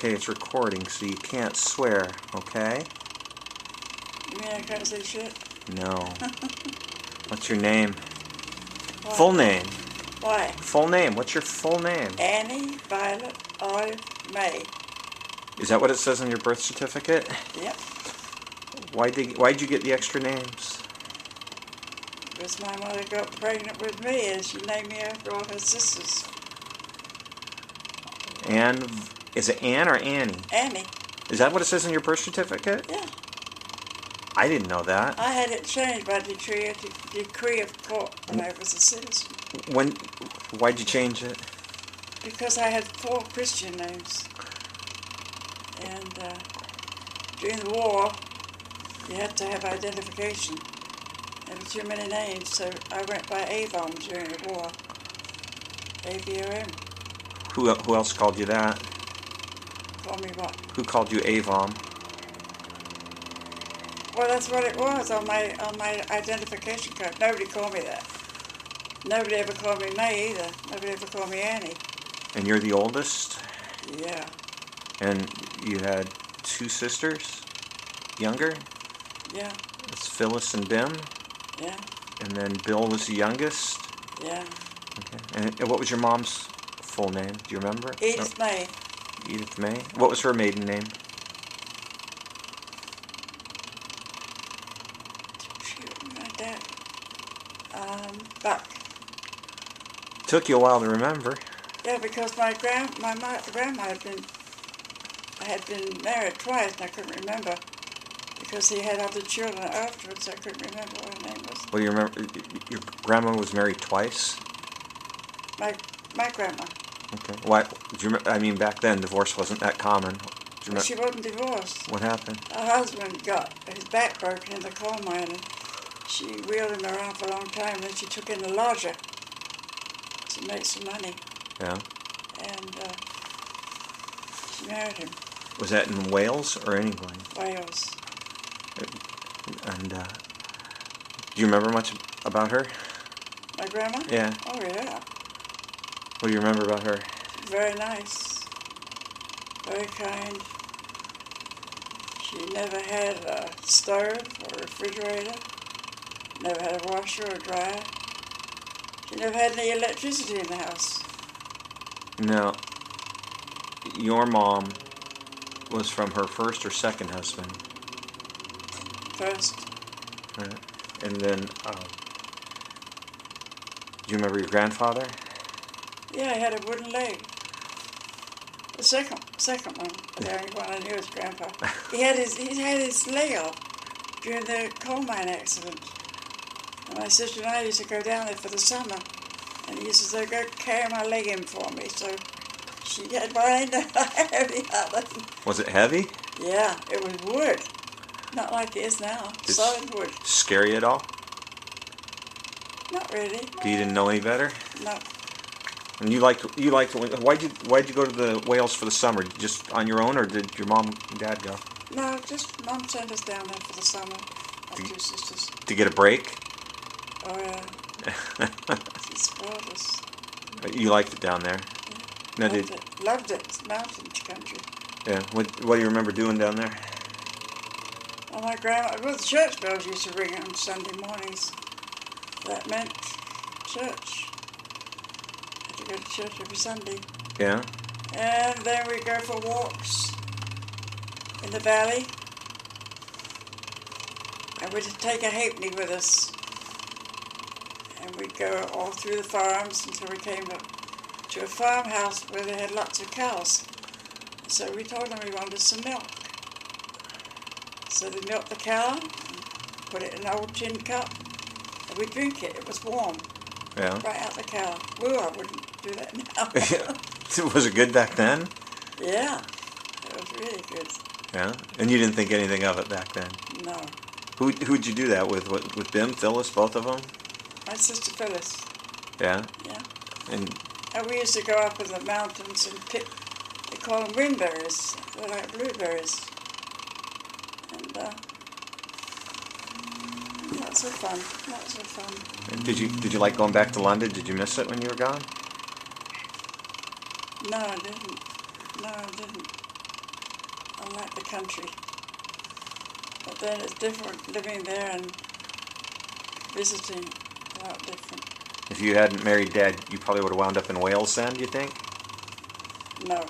Okay, it's recording, so you can't swear, okay? You mean I can't say shit? No. What's your name? Why? Full name. Why? Full name. What's your full name? Annie Violet Olive May. Is that what it says on your birth certificate? Yep. Why'd you get the extra names? Because my mother got pregnant with me and she named me after all her sisters. Anne, is it Anne or Annie? Annie. Is that what it says on your birth certificate? Yeah. I didn't know that. I had it changed by decree of court when I was a citizen. Why'd you change it? Because I had 4 Christian names. And during the war, you had to have identification. There were too many names, so I went by Avon during the war. A-V-O-M. Who else called you that? Call me what? Who called you Avon? Well, that's what it was on my identification card. Nobody called me that. Nobody ever called me May either. Nobody ever called me Annie. And you're the oldest? Yeah. And you had 2 sisters? Younger? Yeah. It's Phyllis and Bim? Yeah. And then Bill was the youngest? Yeah. Okay. And what was your mom's full name? Do you remember? Edith May. Edith May? What was her maiden name? Shoot, my dad. Buck. Took you a while to remember. Yeah, because my grandma had been married twice, and I couldn't remember. Because he had other children afterwards, I couldn't remember what her name was. Well, you remember your grandma was married twice? My grandma. Okay. Why? Do you remember, I mean, back then divorce wasn't that common. Well, she wasn't divorced. What happened? Her husband got his back broken in the coal mine, and she wheeled him around for a long time. Then she took in a lodger to make some money. Yeah. And she married him. Was that in Wales or England? Wales. And do you remember much about her? My grandma? Yeah. Oh, yeah. What do you remember about her? Very nice. Very kind. She never had a stove or refrigerator. Never had a washer or dryer. She never had any electricity in the house. Now, your mom was from her first or second husband? First. Right. And then, do you remember your grandfather? Yeah, he had a wooden leg. The second one, the only one I knew was Grandpa. He had his leg off during the coal mine accident. And my sister and I used to go down there for the summer, and he used to go carry my leg in for me. So she had mine heavy. Was it heavy? Yeah, it was wood, not like it is now. Solid wood. Scare you at all? Not really. You didn't know any better? No. And you liked why'd you go to the Wales for the summer? Just on your own, or did your mom and dad go? No, just Mom sent us down there for the summer. My 2 sisters. To get a break? Oh yeah. She spoiled us. You liked it down there? Yeah. No, Loved it. It's mountain country. Yeah. What do you remember doing down there? Well, my grandma, the church bells used to ring on Sunday mornings. That meant church. Had to go to church every Sunday. Yeah. And then we'd go for walks in the valley. And we'd take a halfpenny with us. And we'd go all through the farms until we came up to a farmhouse where they had lots of cows. So we told them we wanted some milk. So they milked the cow, and put it in an old tin cup, and we'd drink it. It was warm. Yeah. Right out the cow. Woo, I wouldn't do that now. Was it good back then? Yeah, it was really good. Yeah. And you didn't think anything of it back then? No. Who'd you do that with? With Bim, Phyllis, both of them? My sister Phyllis. Yeah. Yeah. And we used to go up in the mountains and pick, they call them windberries. They're like blueberries. And lots of fun, lots of fun. did you like going back to London? Did you miss it when you were gone? No, I didn't. No, I didn't. I like the country. But then it's different living there and visiting. A lot different. If you hadn't married Dad, you probably would have wound up in Wales then, do you think? No.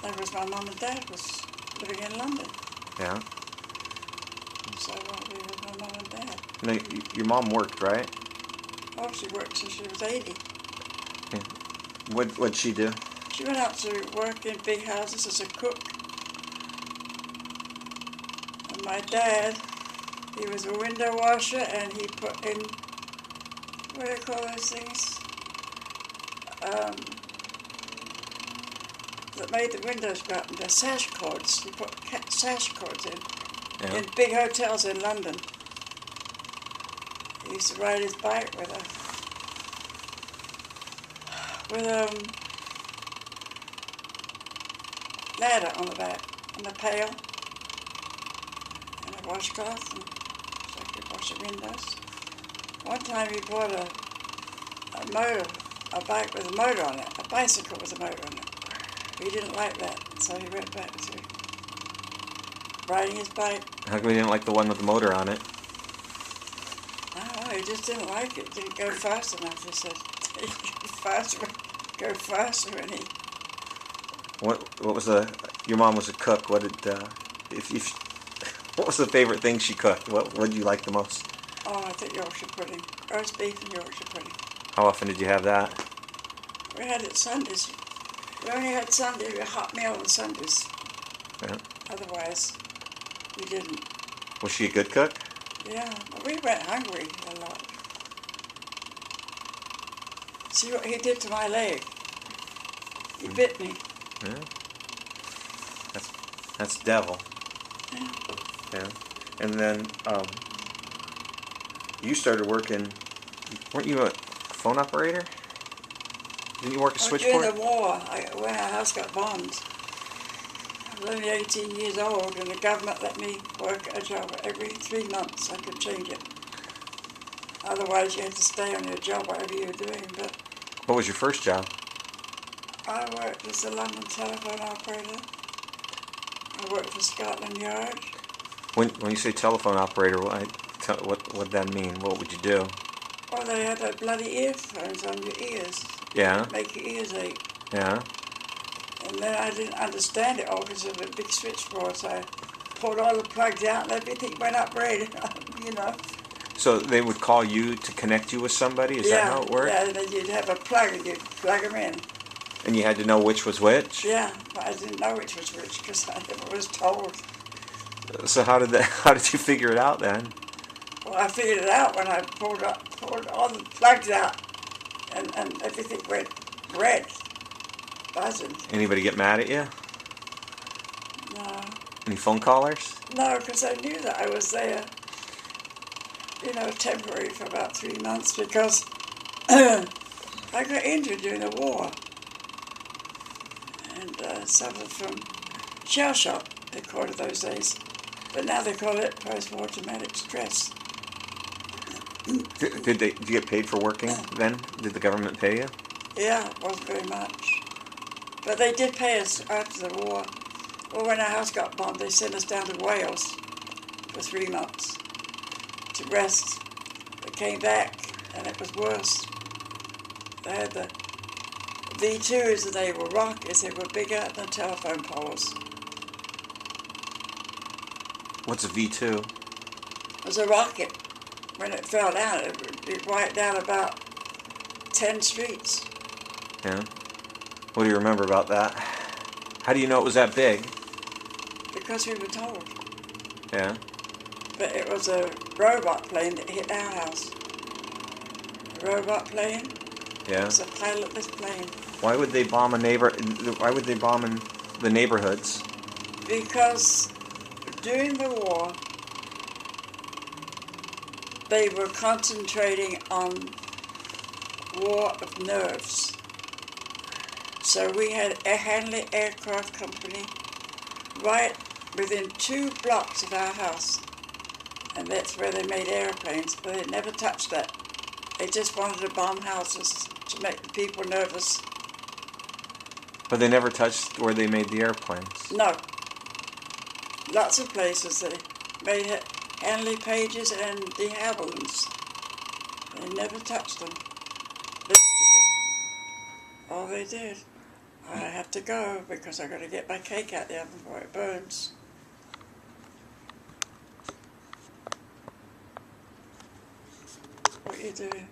That was my mum and dad was living in London. Yeah. So I won't be with my mum and dad. No, your mom worked, right? Oh, she worked since she was 80. Yeah. What'd she do? She went out to work in big houses as a cook. And my dad, he was a window washer, and he put in, what do you call those things? That made the windows go up, the sash cords. He put sash cords in big hotels in London. He used to ride his bike with a ladder on the back, and a pail, and a washcloth, and so he could wash the windows. One time he bought a bike with a motor on it, a bicycle with a motor on it. He didn't like that, so he went back to riding his bike. How come he didn't like the one with the motor on it? I don't know, he just didn't like it. Didn't go fast enough, he said. Go faster, and he... What was your mom was a cook. What did, what was the favorite thing she cooked? What did you like the most? Oh, I think Yorkshire pudding. Roast beef and Yorkshire pudding. How often did you have that? We had it Sundays. We only had Sunday, a hot meal on Sundays. Yeah. Otherwise, we didn't. Was she a good cook? Yeah, but we went hungry a lot. See what he did to my leg? He bit me. Yeah. That's devil. Yeah. Yeah. And then you started working. Weren't you a phone operator? Didn't you work a switchboard? During the war, when our house got bombed, I was only 18 years old, and the government let me work a job every 3 months. I could change it. Otherwise, you had to stay on your job, whatever you were doing. But What was your first job? I worked as a London telephone operator. I worked for Scotland Yard. When you say telephone operator, what would that mean? What would you do? Well, they had those bloody earphones on your ears. Yeah. Make your ears ache. Yeah. And then I didn't understand it all because of a big switchboard, so I pulled all the plugs out and everything went up red, you know. So they would call you to connect you with somebody? Is that how it worked? Yeah, and then you'd have a plug and you'd plug them in. And you had to know which was which? Yeah, but I didn't know which was which because I never was told. So how did you figure it out then? Well, I figured it out when I pulled all the plugs out and everything went red, buzzing. Anybody get mad at you? No. Any phone callers? No, because I knew that I was there, temporary for about 3 months because I got injured during the war and suffered from shell shock, they called it those days. But now they call it post-war traumatic stress. Did you get paid for working then? Did the government pay you? Yeah, it wasn't very much. But they did pay us after the war. Well, when our house got bombed, they sent us down to Wales for 3 months to rest. They came back, and it was worse. They had the V2s, and they were rockets. They were bigger than telephone poles. What's a V2? It was a rocket. When it fell down, it wiped out about 10 streets. Yeah. What do you remember about that? How do you know it was that big? Because we were told. Yeah. But it was a robot plane that hit our house. A robot plane? Yeah. It was a pilotless plane. Why would they bomb Why would they bomb in the neighborhoods? Because during the war, they were concentrating on war of nerves. So we had a Hanley Aircraft Company right within 2 blocks of our house. And that's where they made airplanes, but they never touched that. They just wanted to bomb houses to make the people nervous. But they never touched where they made the airplanes. No. Lots of places they made Handley Pages and de Havillands. They never touched them. All they did. I have to go because I got to get my cake out the oven before it burns. What are you doing?